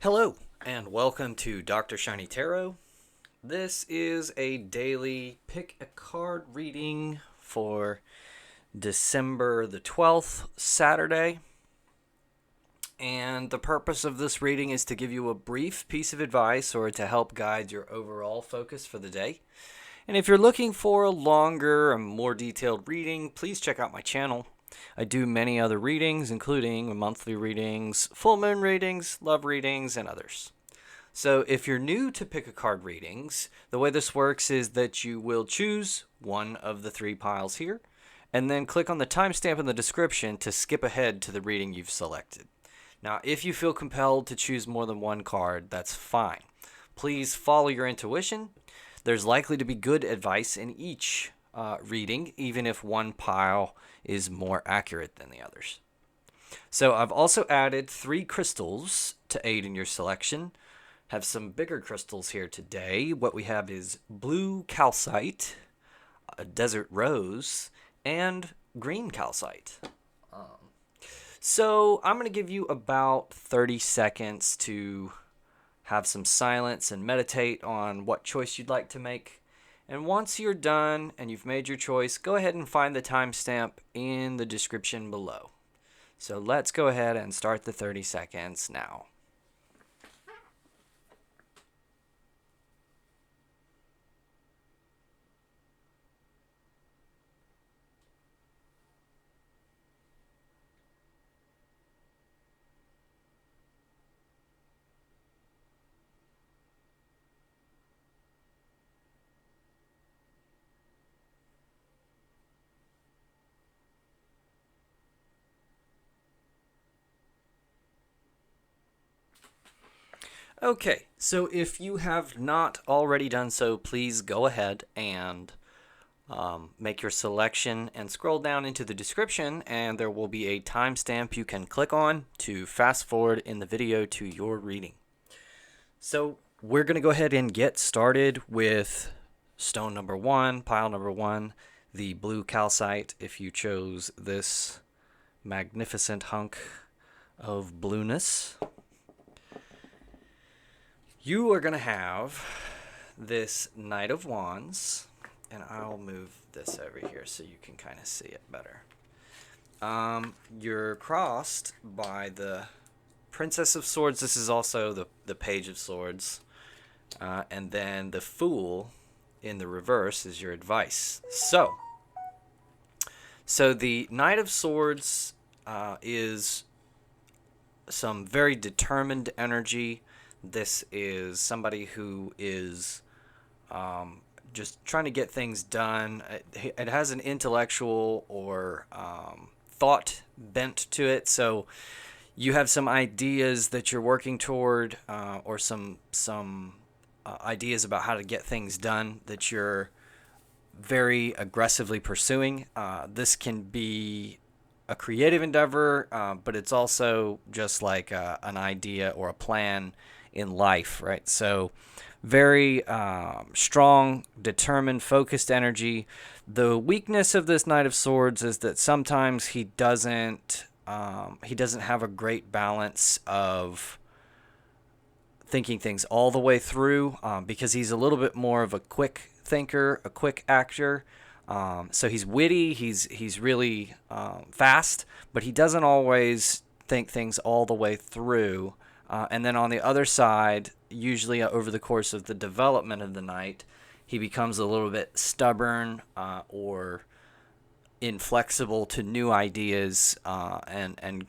Hello, and welcome to Dr. Shiny Tarot. This is a daily pick a card reading for December the 12th, Saturday. And the purpose of this reading is to give you a brief piece of advice or to help guide your overall focus for the day. And if you're looking for a longer and more detailed reading, please check out my channel. I do many other readings, including monthly readings, full moon readings, love readings, and others. So if you're new to pick a card readings, the way this works is that you will choose one of the three piles here, and then click on the timestamp in the description to skip ahead to the reading you've selected. Now, if you feel compelled to choose more than one card, that's fine. Please follow your intuition. There's likely to be good advice in each reading, even if one pile is more accurate than the others. So I've also added 3 crystals to aid in your selection. Have some bigger crystals here today. What we have is blue calcite, a desert rose, and green calcite. So I'm going to give you about 30 seconds to have some silence and meditate on what choice you'd like to make. And once you're done and you've made your choice, go ahead and find the timestamp in the description below. So let's go ahead and start the 30 seconds now. Okay, so if you have not already done so, please go ahead and make your selection and scroll down into the description, and there will be a timestamp you can click on to fast forward in the video to your reading. So we're going to go ahead and get started with stone number 1, pile number 1, the blue calcite, if you chose this magnificent hunk of blueness. You are going to have this Knight of Wands, and I'll move this over here so you can kind of see it better. You're crossed by the Princess of Swords. This is also the Page of Swords. And then the Fool in the reverse is your advice. So the Knight of Swords is some very determined energy. This is somebody who is just trying to get things done. It has an intellectual or thought bent to it. So you have some ideas that you're working toward, or some ideas about how to get things done that you're very aggressively pursuing. This can be a creative endeavor, but it's also just like an idea or a plan in life, right? So very strong, determined, focused energy. The weakness of this Knight of Swords is that sometimes he doesn't have a great balance of thinking things all the way through, because he's a little bit more of a quick thinker, a quick actor. So he's witty, he's really fast, but he doesn't always think things all the way through. And then on the other side, usually over the course of the development of the knight, he becomes a little bit stubborn or inflexible to new ideas and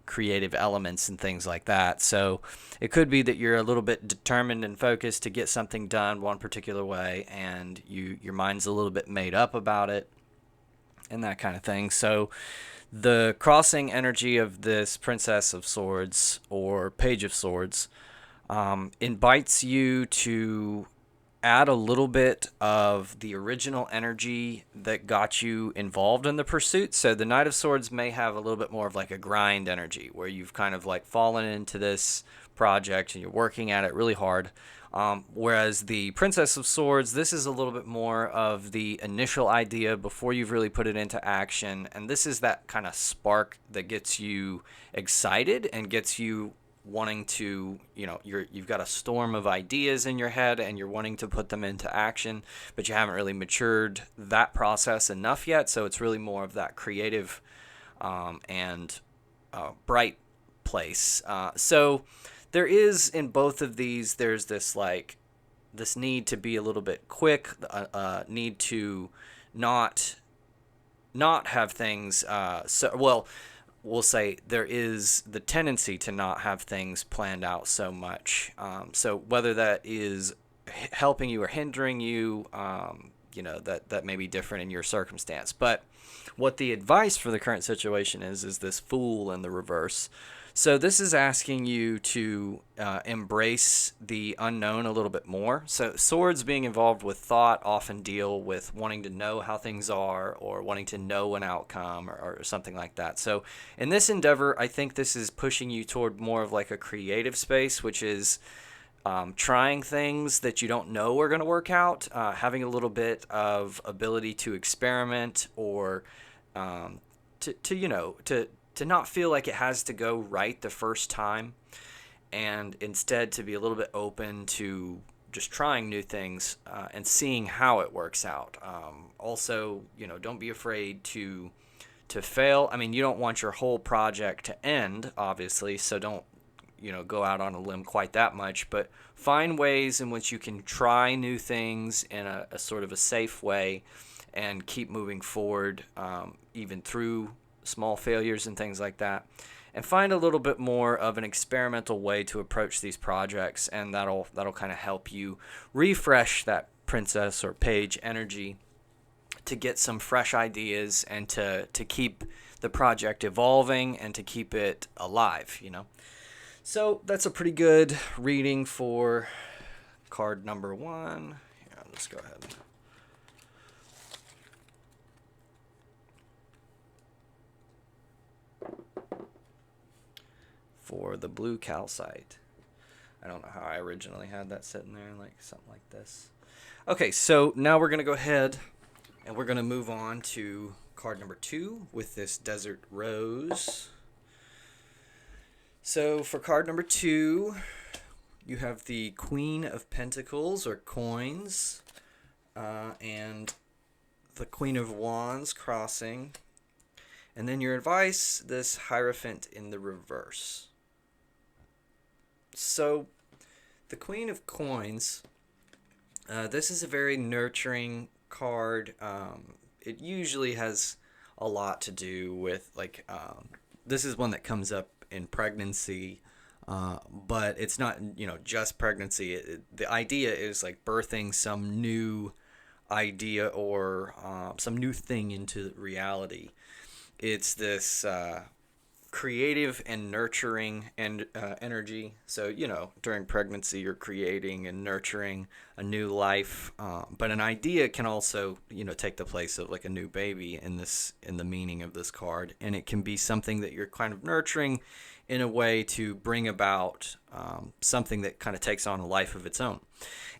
creative elements and things like that. So it could be that you're a little bit determined and focused to get something done one particular way, and your mind's a little bit made up about it and that kind of thing. So the crossing energy of this Princess of Swords or Page of Swords invites you to add a little bit of the original energy that got you involved in the pursuit. So the Knight of Swords may have a little bit more of like a grind energy where you've kind of like fallen into this project and you're working at it really hard. Whereas the Princess of Swords, this is a little bit more of the initial idea before you've really put it into action. And this is that kind of spark that gets you excited and gets you wanting to, you've got a storm of ideas in your head and you're wanting to put them into action, but you haven't really matured that process enough yet. So it's really more of that creative and bright place. So there is in both of these, there's this need to be a little bit quick, need to not have things. We'll say there is the tendency to not have things planned out so much. So whether that is helping you or hindering you, that may be different in your circumstance. But what the advice for the current situation is this Fool in the reverse. So this is asking you to embrace the unknown a little bit more. So swords being involved with thought often deal with wanting to know how things are or wanting to know an outcome or something like that. So in this endeavor, I think this is pushing you toward more of like a creative space, which is trying things that you don't know are going to work out, having a little bit of ability to experiment or to not feel like it has to go right the first time, and instead to be a little bit open to just trying new things and seeing how it works out. Also, don't be afraid to fail. I mean, you don't want your whole project to end, obviously, so don't go out on a limb quite that much, but find ways in which you can try new things in a sort of a safe way and keep moving forward, even through small failures and things like that, and find a little bit more of an experimental way to approach these projects, and that'll kind of help you refresh that princess or page energy to get some fresh ideas and to keep the project evolving and to keep it alive. So that's a pretty good reading for card number 1. Here, let's go ahead. For the blue calcite. I don't know how I originally had that sitting there, like something like this. Okay, so now we're going to go ahead and we're going to move on to card number 2 with this desert rose. So for card number 2, you have the Queen of Pentacles or coins, and the Queen of Wands crossing. And then your advice, this Hierophant in the reverse. So the Queen of Coins, this is a very nurturing card. It usually has a lot to do with, this is one that comes up in pregnancy, but it's not, just pregnancy. The idea is like birthing some new idea or some new thing into reality. It's this creative and nurturing and energy. So during pregnancy you're creating and nurturing a new life, but an idea can also take the place of like a new baby in the meaning of this card, and it can be something that you're kind of nurturing in a way to bring about something that kind of takes on a life of its own.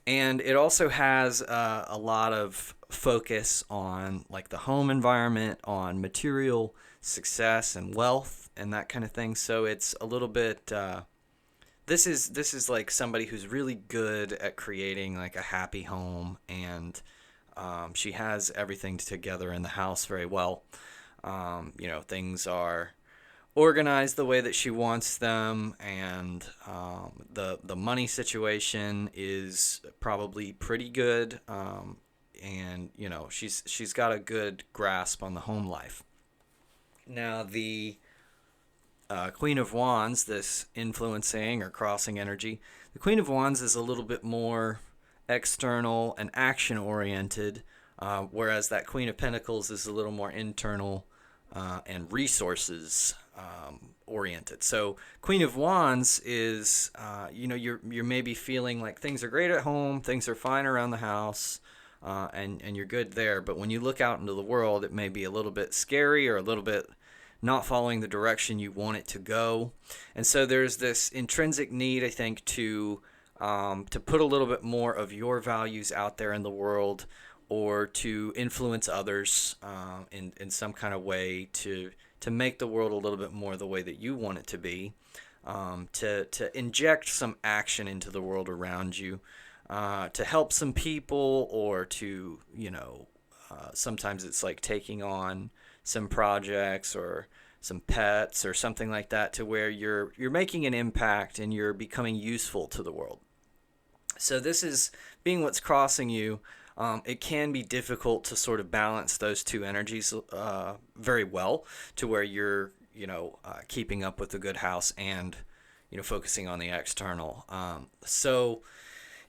And it also has a lot of focus on like the home environment, on material success and wealth and that kind of thing. So it's a little bit this is like somebody who's really good at creating like a happy home, and she has everything together in the house very well. Things are organized the way that she wants them, and the money situation is probably pretty good, and she's got a good grasp on the home life. Now the Queen of Wands, this influencing or crossing energy, the Queen of Wands is a little bit more external and action oriented, whereas that Queen of Pentacles is a little more internal and resources oriented. So Queen of Wands is you're maybe feeling like things are great at home, things are fine around the house, and you're good there, but when you look out into the world, it may be a little bit scary or a little bit not following the direction you want it to go. And so there's this intrinsic need, I think, to put a little bit more of your values out there in the world, or to influence others in some kind of way to make the world a little bit more the way that you want it to be. to inject some action into the world around you, to help some people, or to, sometimes it's like taking on some projects or some pets or something like that, to where you're making an impact and you're becoming useful to the world. So this is being what's crossing you. It can be difficult to sort of balance those two energies very well, to where you're, keeping up with the good house and, focusing on the external.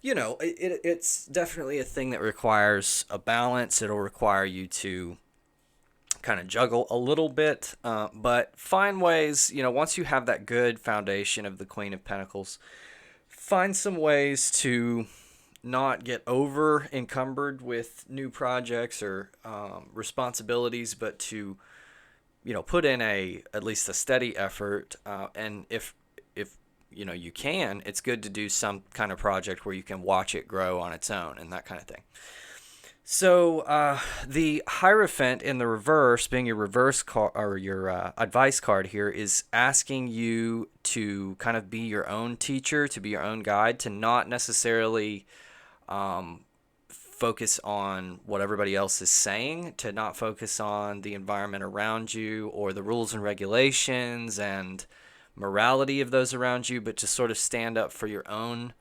It's definitely a thing that requires a balance. It'll require you to kind of juggle a little bit, but find ways, once you have that good foundation of the Queen of Pentacles, find some ways to not get over encumbered with new projects or responsibilities, but to, put in at least a steady effort. And if you can, it's good to do some kind of project where you can watch it grow on its own and that kind of thing. So the Hierophant in the reverse, being your reverse card or your advice card here, is asking you to kind of be your own teacher, to be your own guide, to not necessarily focus on what everybody else is saying, to not focus on the environment around you or the rules and regulations and morality of those around you, but to sort of stand up for your own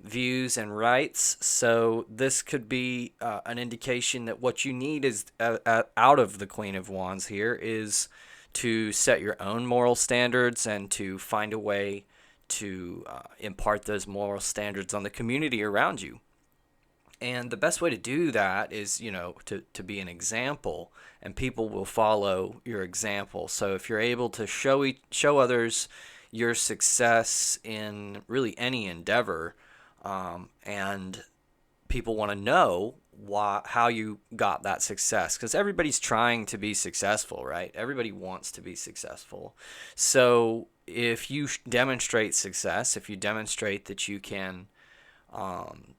views and rights. So this could be an indication that what you need is out of the Queen of Wands here is to set your own moral standards and to find a way to impart those moral standards on the community around you. And the best way to do that is, to be an example, and people will follow your example. So if you're able to show others your success in really any endeavor, and people want to know how you got that success, because everybody's trying to be successful, right? Everybody wants to be successful. So if you demonstrate success, if you demonstrate that you can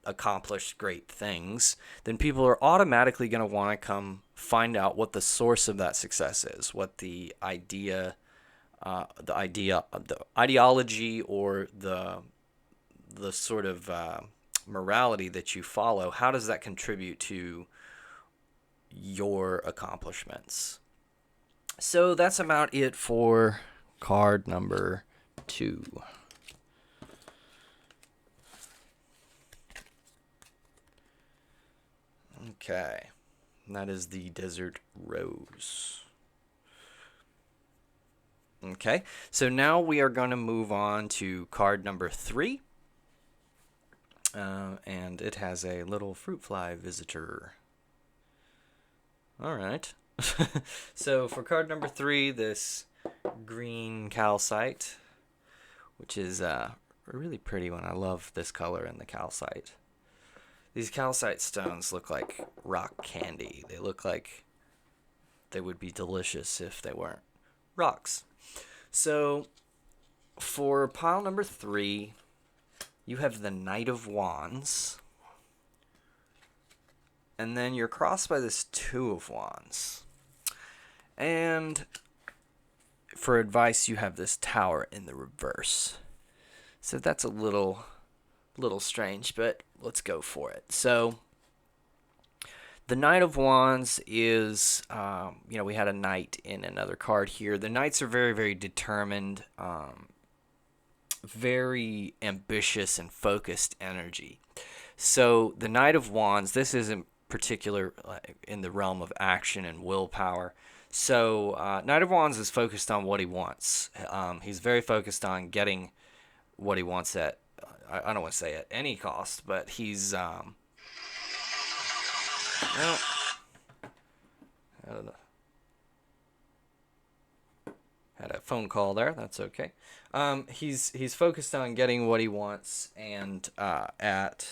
accomplish great things, then people are automatically going to want to come find out what the source of that success is, what the ideology or the sort of morality that you follow. How does that contribute to your accomplishments? So that's about it for card number 2. Okay, and that is the Desert Rose. Okay, so now we are going to move on to card number 3. And it has a little fruit fly visitor. All right. So for card number 3, this green calcite, which is a really pretty one. I love this color in the calcite. These calcite stones look like rock candy. They look like they would be delicious if they weren't rocks. So for pile number 3, you have the Knight of Wands. And then you're crossed by this Two of Wands. And for advice, you have this Tower in the reverse. So that's a little strange, but let's go for it. So the Knight of Wands is, we had a knight in another card here. The knights are very, very determined, very ambitious and focused energy. So the Knight of Wands, this is in particular in the realm of action and willpower. So Knight of Wands is focused on what he wants. He's very focused on getting what he wants at, I don't want to say at any cost, but he's, I don't know. Had a phone call there. That's okay. He's focused on getting what he wants, and at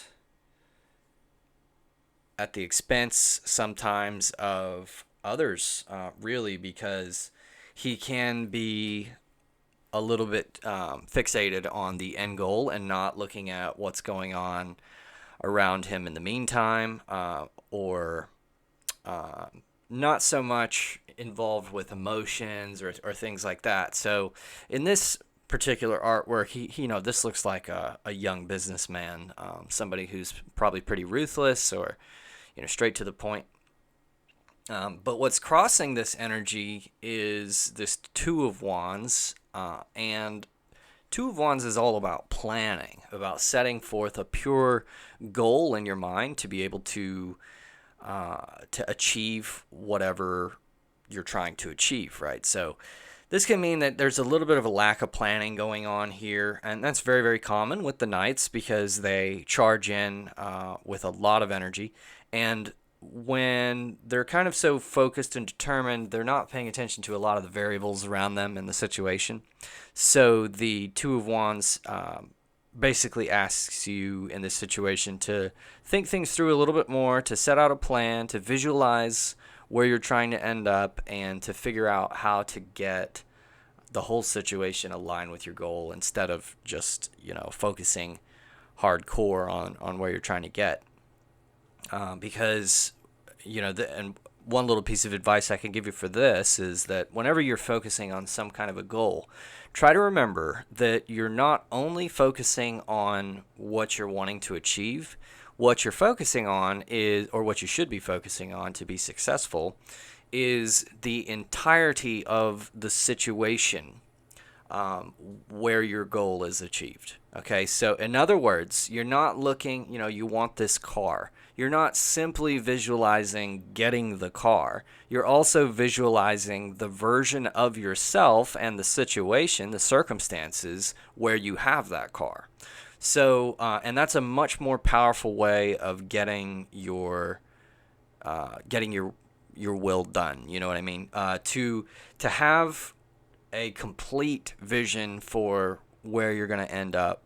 the expense sometimes of others, really, because he can be a little bit fixated on the end goal and not looking at what's going on around him in the meantime, or not so much involved with emotions or things like that. So in this particular artwork, this looks like a young businessman, somebody who's probably pretty ruthless or, straight to the point. But what's crossing this energy is this Two of Wands, and Two of Wands is all about planning, about setting forth a pure goal in your mind to be able to achieve whatever you're trying to achieve, right? So this can mean that there's a little bit of a lack of planning going on here, and that's very, very common with the Knights because they charge in with a lot of energy, and when they're kind of so focused and determined, they're not paying attention to a lot of the variables around them in the situation. So the Two of Wands basically asks you in this situation to think things through a little bit more, to set out a plan, to visualize where you're trying to end up, and to figure out how to get the whole situation aligned with your goal instead of just, focusing hardcore on where you're trying to get. Because, and one little piece of advice I can give you for this is that whenever you're focusing on some kind of a goal, try to remember that you're not only focusing on what you're wanting to achieve. What you're focusing on is, or what you should be focusing on to be successful, is the entirety of the situation where your goal is achieved. Okay, so in other words, you're not looking, you want this car. You're not simply visualizing getting the car. You're also visualizing the version of yourself and the situation, the circumstances where you have that car. So, and that's a much more powerful way of getting your will done. You know what I mean? To have a complete vision for where you're going to end up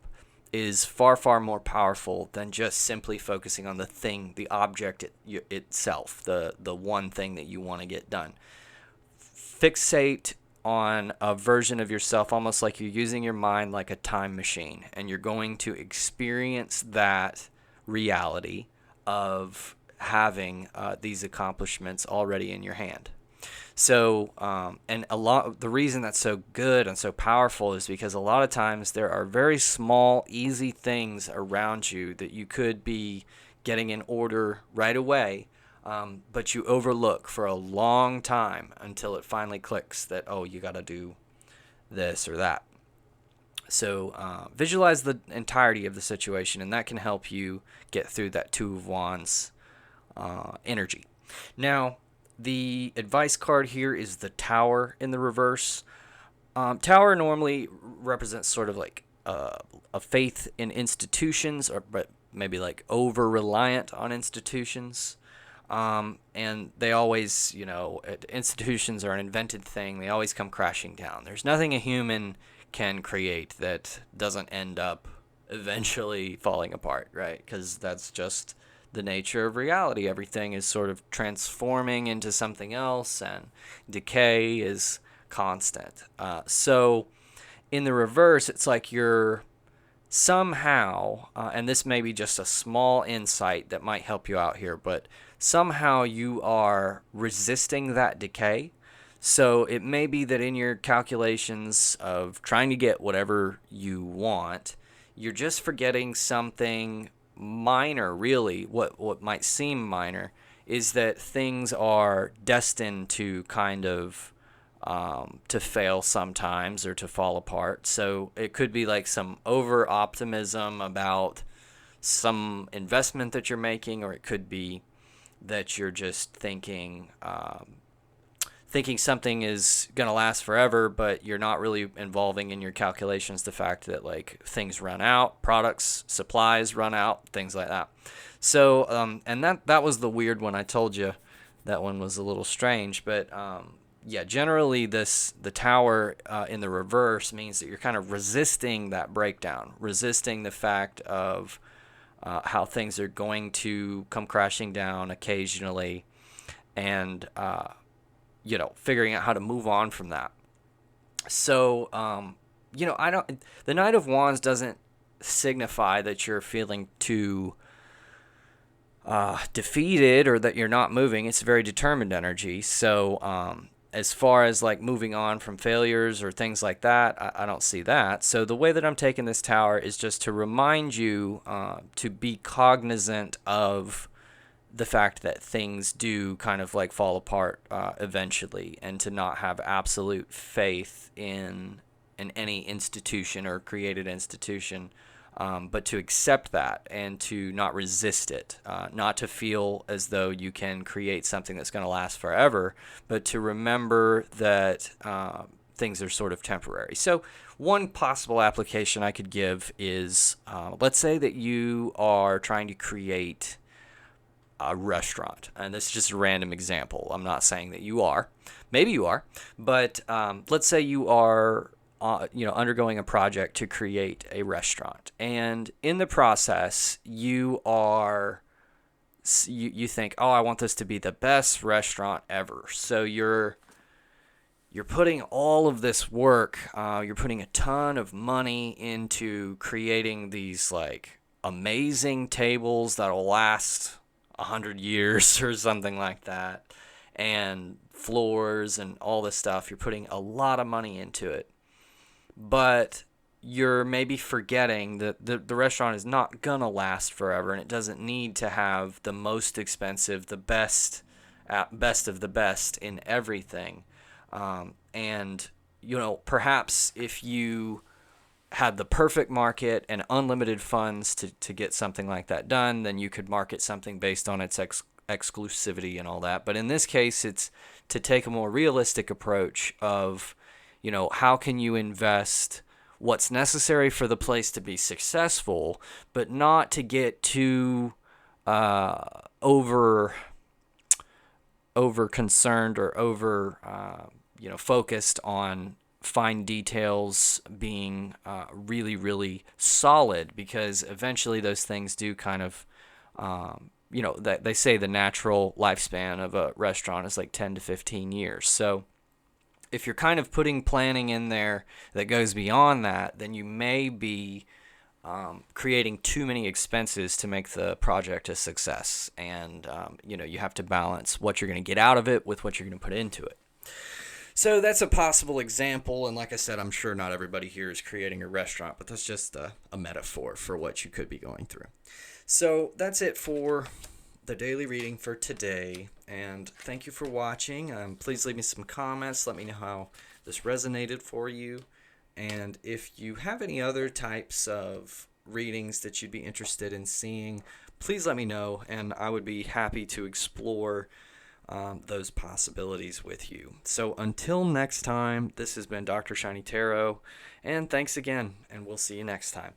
is far, far more powerful than just simply focusing on the thing, the object itself, the one thing that you want to get done. Fixate on a version of yourself almost like you're using your mind like a time machine, and you're going to experience that reality of having these accomplishments already in your hand. So, and the reason that's so good and so powerful is because a lot of times there are very small, easy things around you that you could be getting in order right away, but you overlook for a long time until it finally clicks that, oh, you got to do this or that. So visualize the entirety of the situation, and that can help you get through that Two of Wands energy. Now, the advice card here is the Tower in the reverse. Tower normally represents sort of like a faith in institutions, but maybe like over-reliant on institutions. And they always, institutions are an invented thing. They always come crashing down. There's nothing a human can create that doesn't end up eventually falling apart, right? Because that's just the nature of reality. Everything is sort of transforming into something else, and decay is constant. So in the reverse, it's like you're somehow, and this may be just a small insight that might help you out here, but somehow you are resisting that decay. So it may be that in your calculations of trying to get whatever you want, you're just forgetting something minor, really. What might seem minor is that things are destined to kind of to fail sometimes or to fall apart. So it could be like some over optimism about some investment that you're making, or it could be that you're just thinking something is going to last forever, but you're not really involving in your calculations the fact that like things run out, products, supplies run out, things like that. So, and that was the weird one I told you. That one was a little strange, but yeah, generally the Tower in the reverse means that you're kind of resisting that breakdown, resisting the fact of how things are going to come crashing down occasionally, and figuring out how to move on from that. So, the Knight of Wands doesn't signify that you're feeling too defeated or that you're not moving. It's very determined energy. So, As far as like moving on from failures or things like that, I don't see that. So the way that I'm taking this tower is just to remind you to be cognizant of the fact that things do kind of like fall apart eventually, and to not have absolute faith in any institution or created institution, but to accept that and to not resist it, not to feel as though you can create something that's going to last forever, but to remember that things are sort of temporary. So one possible application I could give is, let's say that you are trying to create a restaurant, and this is just a random example. I'm not saying that you are. Maybe you are, but let's say you are, undergoing a project to create a restaurant, and in the process, you think, oh, I want this to be the best restaurant ever. So you're putting all of this work. You're putting a ton of money into creating these like amazing tables that'll last 100 years or something like that, and floors and all this stuff. You're putting a lot of money into it, but you're maybe forgetting that the restaurant is not gonna last forever, and it doesn't need to have the most expensive, the best of the best in everything. And perhaps if you had the perfect market and unlimited funds to get something like that done, then you could market something based on its exclusivity and all that. But in this case, it's to take a more realistic approach of, how can you invest what's necessary for the place to be successful, but not to get too over concerned or over focused on fine details being really, really solid, because eventually those things do kind of, they say the natural lifespan of a restaurant is like 10 to 15 years. So if you're kind of putting planning in there that goes beyond that, then you may be creating too many expenses to make the project a success. And, you have to balance what you're going to get out of it with what you're going to put into it. So that's a possible example, and like I said, I'm sure not everybody here is creating a restaurant, but that's just a metaphor for what you could be going through. So that's it for the daily reading for today, and thank you for watching. Please leave me some comments. Let me know how this resonated for you, and if you have any other types of readings that you'd be interested in seeing, please let me know, and I would be happy to explore those possibilities with you. So until next time, this has been Dr. Shiny Tarot, and thanks again, and we'll see you next time.